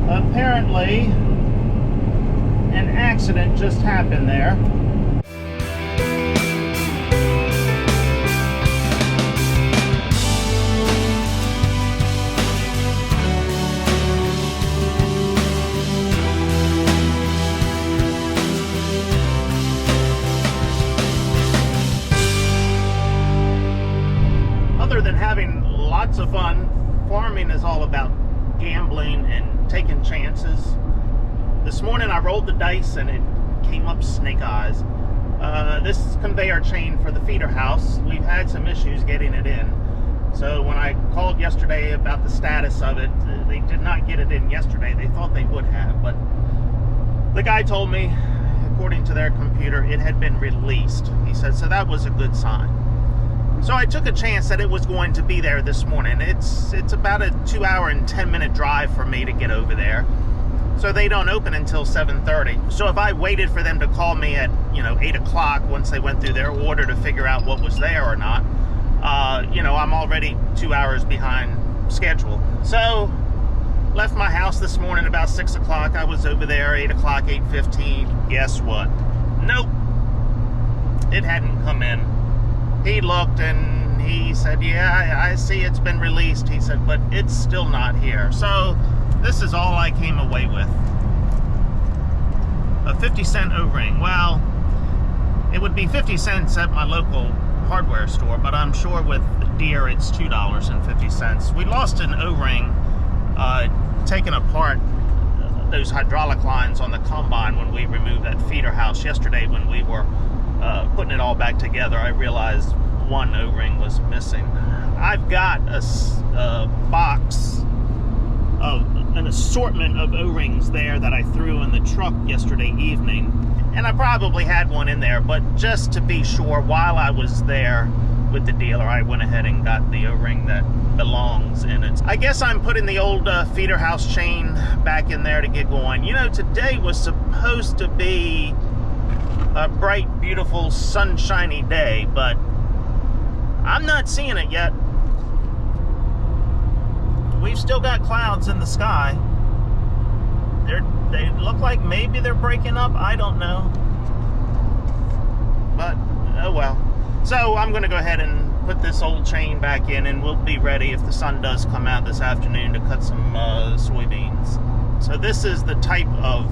Apparently, an accident just happened there. Other than having lots of fun, farming is all about gambling and taking chances. This morning I rolled the dice and it came up snake eyes. This conveyor chain for the feeder house, we've had some issues getting it in. So when I called yesterday about the status of it, they did not get it in yesterday. They thought they would have, but the guy told me, according to their computer, it had been released. He said, so that was a good sign. So I took a chance that it was going to be there this morning. It's about a 2-hour and 10-minute drive for me to get over there. So they don't open until 7:30. So if I waited for them to call me at 8 o'clock once they went through their order to figure out what was there or not, I'm already 2 hours behind schedule. So left my house this morning about 6 o'clock. I was over there 8 o'clock, 8:15. Guess what? Nope. It hadn't come in. He looked and he said, yeah, I see it's been released. He said, but it's still not here. So this is all I came away with. A 50-cent O-ring. Well, it would be 50 cents at my local hardware store, but I'm sure with Deere it's $2.50. We lost an O-ring taking apart those hydraulic lines on the combine when we removed that feeder house yesterday. When we were putting it all back together, I realized one O-ring was missing. I've got a box of an assortment of O-rings there that I threw in the truck yesterday evening, and I probably had one in there, but just to be sure, while I was there with the dealer, I went ahead and got the O-ring that belongs in it. I guess I'm putting the old feeder house chain back in there to get going. Today was supposed to be a bright, beautiful, sunshiny day, but I'm not seeing it yet. We've still got clouds in the sky. They look like maybe they're breaking up. I don't know. But, oh well. So I'm going to go ahead and put this old chain back in, and we'll be ready if the sun does come out this afternoon to cut some soybeans. So this is the type of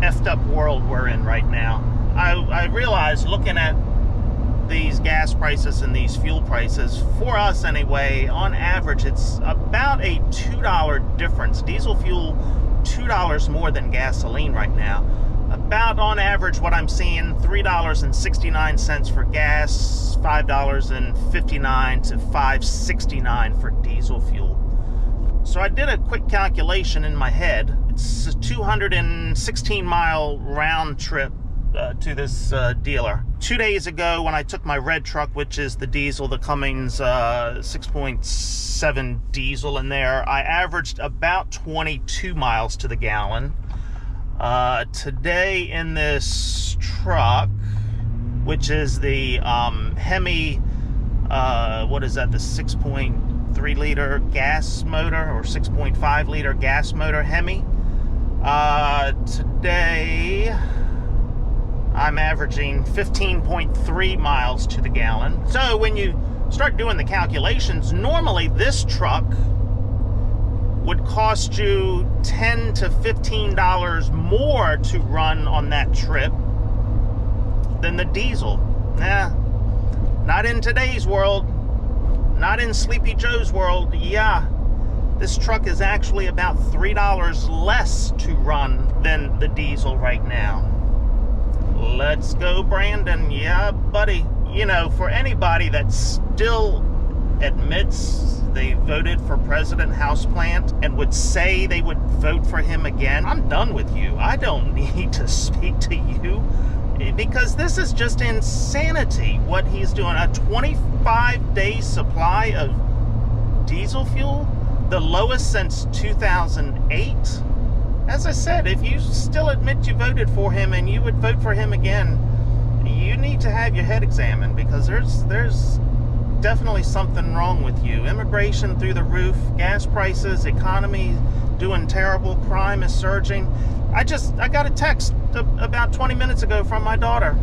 effed up world we're in right now. I realize, looking at these gas prices and these fuel prices, for us anyway, on average, it's about a $2 difference. Diesel fuel, $2 more than gasoline right now. About, on average, what I'm seeing, $3.69 for gas, $5.59 to $5.69 for diesel fuel. So I did a quick calculation in my head. It's a 216-mile round trip to this dealer. 2 days ago, when I took my red truck, which is the diesel, the Cummins 6.7 diesel in there, I averaged about 22 miles to the gallon. Today in this truck, which is the Hemi, what is that, the 6.3 liter gas motor or 6.5 liter gas motor Hemi, today I'm averaging 15.3 miles to the gallon. So when you start doing the calculations, normally this truck would cost you $10 to $15 more to run on that trip than the diesel. Nah, not in today's world. Not in Sleepy Joe's world. Yeah, this truck is actually about $3 less to run than the diesel right now. Let's go, Brandon. Yeah, buddy. For anybody that still admits they voted for President Houseplant and would say they would vote for him again, I'm done with you. I don't need to speak to you, because this is just insanity what he's doing. A 25-day supply of diesel fuel, the lowest since 2008. As I said, if you still admit you voted for him and you would vote for him again, you need to have your head examined, because there's definitely something wrong with you. Immigration through the roof, gas prices, economy doing terrible, crime is surging. I got a text about 20 minutes ago from my daughter.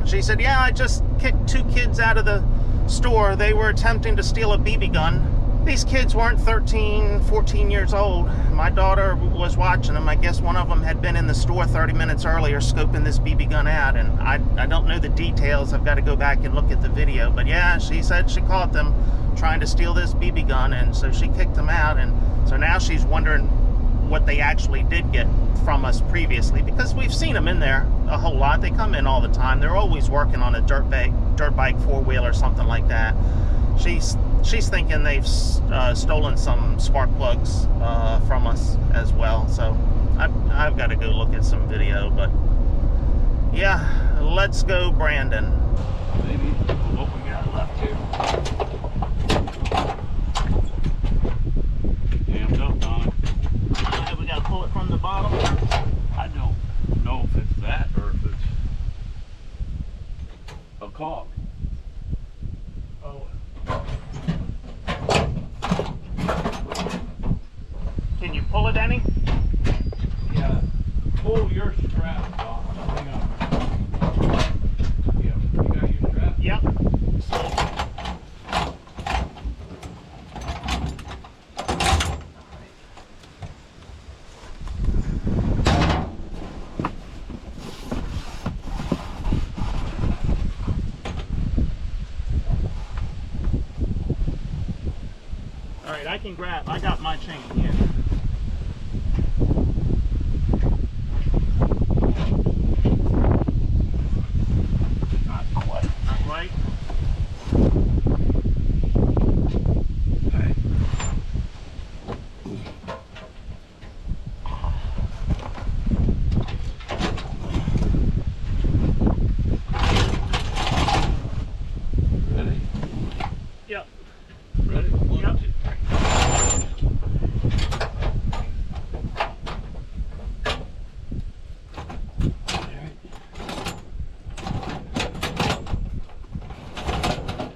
She said, yeah, I just kicked 2 kids out of the store. They were attempting to steal a BB gun. These kids weren't 13, 14 years old. My daughter was watching them. I guess one of them had been in the store 30 minutes earlier scoping this BB gun out, and I don't know the details. I've got to go back and look at the video. But yeah, she said she caught them trying to steal this BB gun, and so she kicked them out. And so now she's wondering what they actually did get from us previously, because we've seen them in there a whole lot. They come in all the time. They're always working on a dirt bike, four-wheel or something like that. She's thinking they've stolen some spark plugs from us as well. So I've got to go look at some video. But yeah, let's go, Brandon. Maybe what we got left here. Damned up, Don. We got to pull it from the bottom. I don't know if it's that or if it's a caulk. Oh. Can you pull it any? Yeah. Pull your strap off. Hang on. Yeah. You got your strap? Yep. All right, I can grab. I got my chain here. Not quite. Not quite. Okay. Ready? Yep. Ready? One, Yep. 2, 3.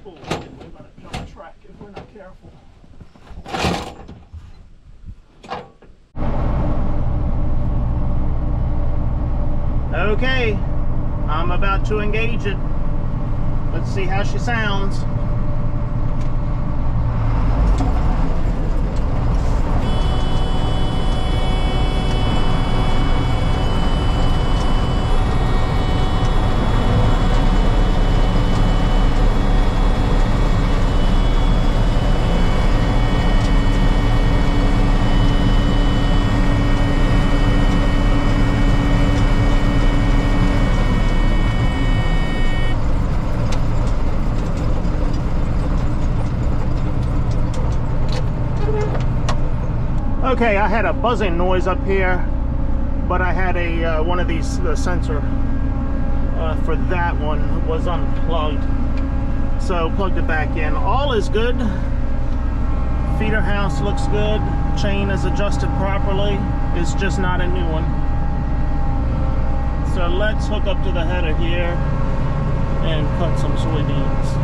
Oh, we're gonna jump a track if we're not careful. Okay, I'm about to engage it. Let's see how she sounds. Okay, I had a buzzing noise up here, but I had a one of these sensor for that one was unplugged, so plugged it back in. All is good. Feeder house looks good. Chain is adjusted properly. It's just not a new one. So let's hook up to the header here and cut some soybeans.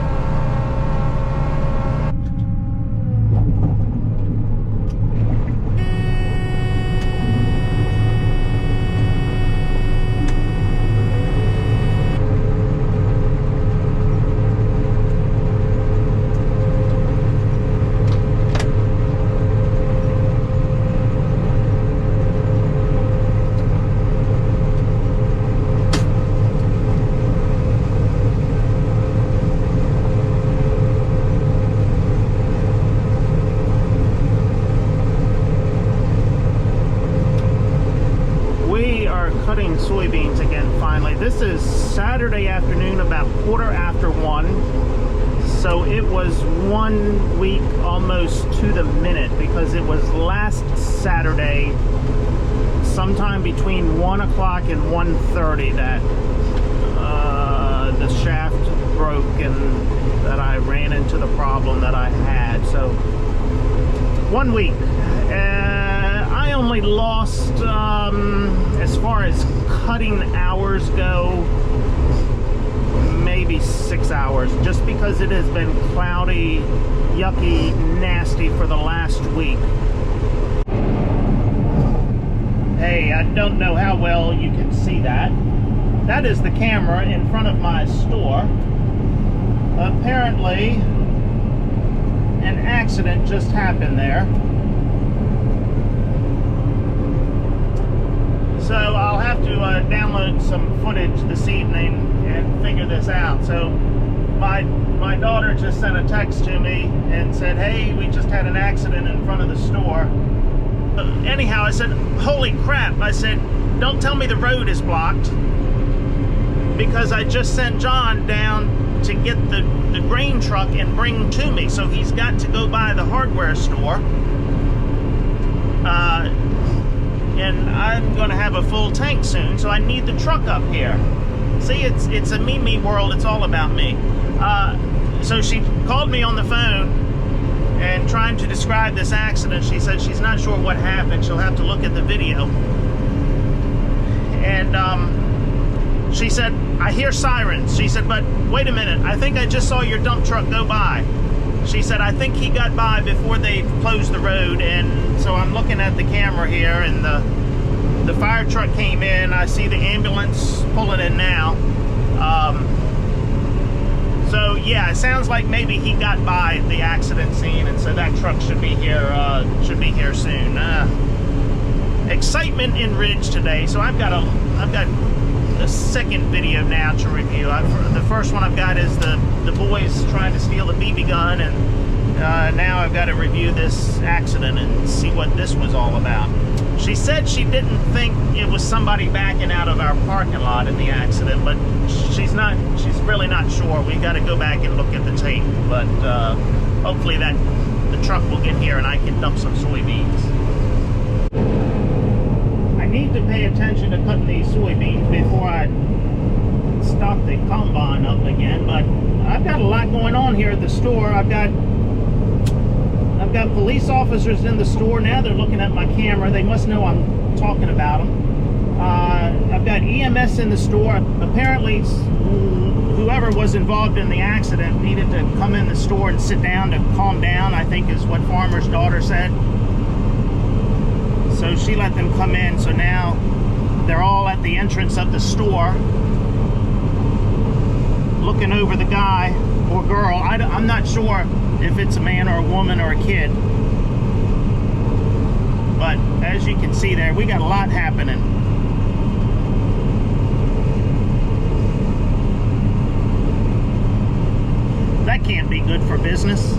Cutting soybeans again finally. This is Saturday afternoon, about 1:15. So it was 1 week almost to the minute, because it was last Saturday sometime between 1 o'clock and 1:30 that the shaft broke and that I ran into the problem that I had. So 1 week. I only lost, as far as cutting hours go, maybe maybe 6 hours, just because it has been cloudy, yucky, nasty for the last week. Hey, I don't know how well you can see that. That is the camera in front of my store. Apparently, an accident just happened there. So I'll have to download some footage this evening and figure this out. So my daughter just sent a text to me and said, hey, we just had an accident in front of the store. Anyhow, I said, holy crap. I said, don't tell me the road is blocked, because I just sent John down to get the grain truck and bring to me. So he's got to go by the hardware store. And I'm going to have a full tank soon, so I need the truck up here. See, it's a me world. It's all about me. So she called me on the phone and trying to describe this accident. She said she's not sure what happened. She'll have to look at the video. And she said, I hear sirens. She said, but wait a minute, I think I just saw your dump truck go by. She said, I think he got by before they closed the road. And so I'm looking at the camera here, and the fire truck came in. I see the ambulance pulling in now. So yeah, it sounds like maybe he got by the accident scene, and so that truck should be here soon. Excitement in Ridge today. So I've got a second video now to review. The first one I've got is the boys trying to steal the BB gun, and now I've got to review this accident and see what this was all about. She said she didn't think it was somebody backing out of our parking lot in the accident, but she's really not sure. We got to go back and look at the tape, but hopefully the truck will get here and I can dump some soybeans. I need to pay attention to cutting these soybeans before I stop the combine up again, but I've got a lot going on here at the store. I've got police officers in the store now. They're looking at my camera. They must know I'm talking about them. I've got EMS in the store. Apparently, whoever was involved in the accident needed to come in the store and sit down to calm down, I think is what Farmer's daughter said. So she let them come in. So now they're all at the entrance of the store looking over the guy or girl. I'm not sure if it's a man or a woman or a kid. But as you can see there, we got a lot happening. That can't be good for business.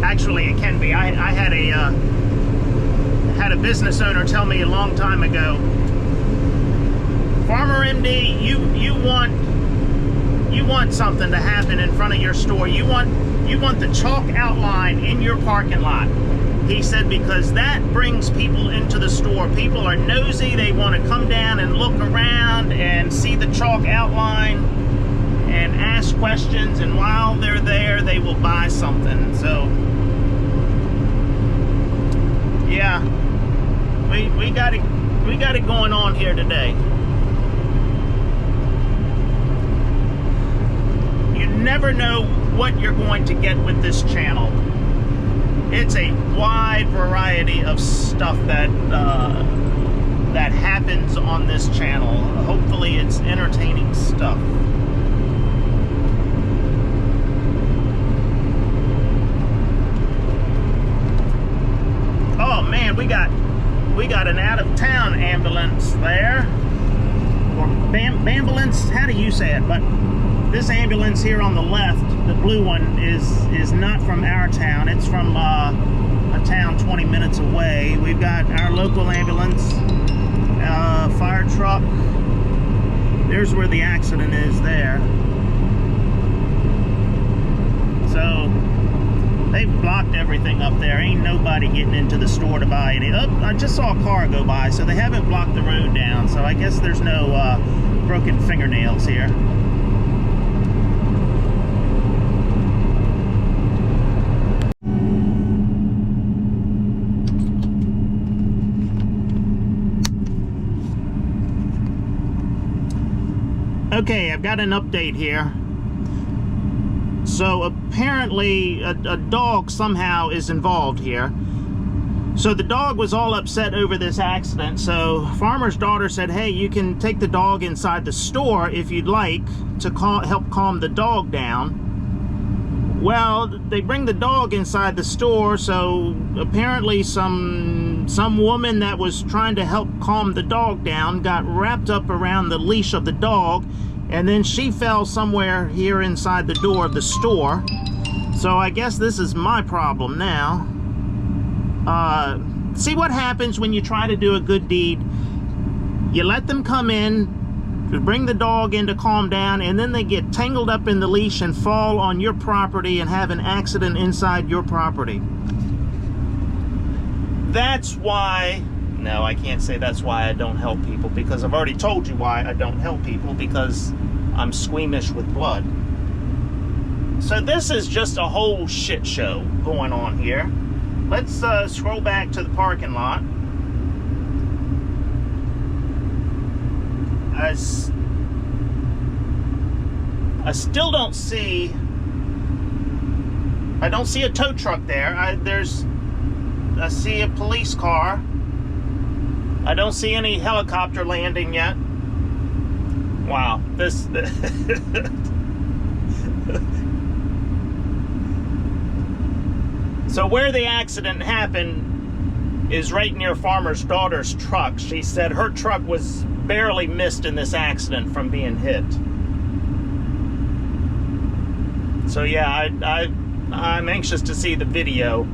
Actually, it can be. I had a business owner tell me a long time ago, Farmer MD, you want something to happen in front of your store. You want the chalk outline in your parking lot. He said, because that brings people into the store. People are nosy. They want to come down and look around and see the chalk outline and ask questions, and while they're there, they will buy something. So yeah, we got it going on here today. You never know what you're going to get with this channel. It's a wide variety of stuff that happens on this channel. Hopefully it's entertaining stuff. Oh man, we got an out-of-town ambulance there. Or ambulance, how do you say it? But this ambulance here on the left, the blue one, is not from our town. It's from a town 20 minutes away. We've got our local ambulance, fire truck. There's where the accident is there. So they've blocked everything up there. Ain't nobody getting into the store to buy any. Oh, I just saw a car go by, so they haven't blocked the road down. So I guess there's no broken fingernails here. Okay, I've got an update here. So apparently a dog somehow is involved here. So the dog was all upset over this accident. So farmer's daughter said, hey, you can take the dog inside the store if you'd like to help calm the dog down. Well, they bring the dog inside the store, so apparently some woman that was trying to help calm the dog down got wrapped up around the leash of the dog, and then she fell somewhere here inside the door of the store. So I guess this is my problem now. See what happens when you try to do a good deed. You let them come in to bring the dog in to calm down, and then they get tangled up in the leash and fall on your property and have an accident inside your property. That's why, no, I can't say that's why I don't help people, because I've already told you why I don't help people, because I'm squeamish with blood. So this is just a whole shit show going on here. Let's scroll back to the parking lot. I still don't see, I don't see a tow truck there. I see a police car. I don't see any helicopter landing yet. Wow, this So where the accident happened is right near farmer's daughter's truck. She said her truck was barely missed in this accident from being hit. So yeah, I'm anxious to see the video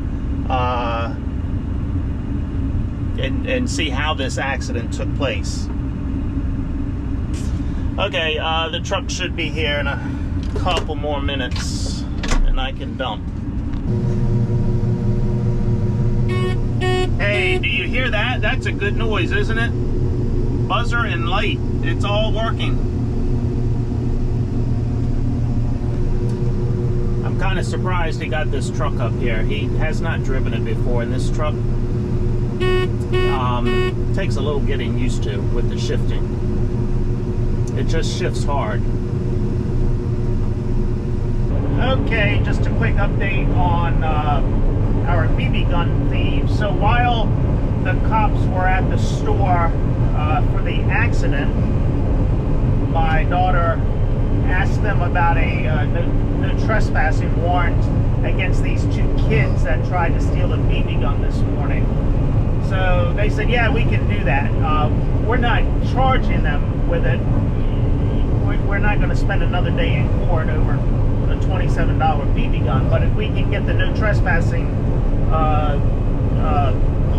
and see how this accident took place. Okay, the truck should be here in a couple more minutes and I can dump. Hey, do you hear that? That's a good noise, isn't it? Buzzer and light, it's all working. I'm kind of surprised he got this truck up here. He has not driven it before, and this truck takes a little getting used to with the shifting. It just shifts hard. Okay, just a quick update on our BB gun thieves. So while the cops were at the store for the accident, my daughter asked them about a no trespassing warrant against these two kids that tried to steal a BB gun this morning. So they said, yeah, we can do that. We're not charging them with it. We're not going to spend another day in court over a $27 BB gun, but if we can get the no trespassing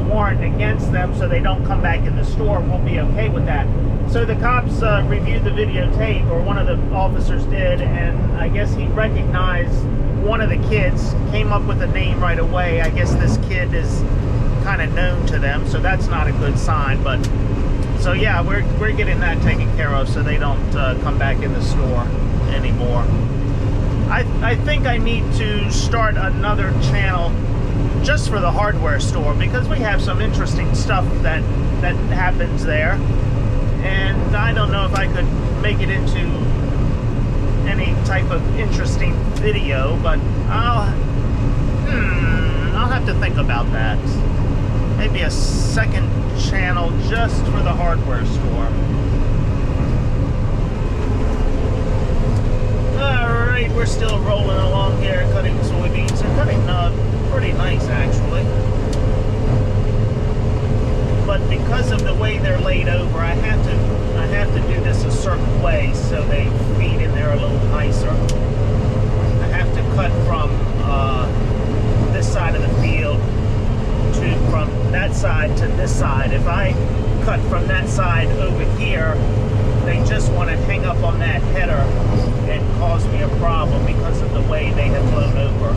warrant against them so they don't come back in the store, we'll be okay with that. So the cops reviewed the videotape, or one of the officers did, and I guess he recognized one of the kids, came up with a name right away. I guess this kid is kind of known to them, so that's not a good sign. But so yeah, we're getting that taken care of so they don't come back in the store anymore. I think I need to start another channel just for the hardware store, because we have some interesting stuff that happens there, and I don't know if I could make it into any type of interesting video, but I'll have to think about that. Maybe a second channel just for the hardware store. Alright, we're still rolling along here, cutting soybeans. They're cutting pretty nice, actually. But because of the way they're laid over, I have to do this a certain way so they feed in there a little nicer. I have to cut from this side of the field from that side to this side. If I cut from that side over here, they just want to hang up on that header and cause me a problem because of the way they have blown over.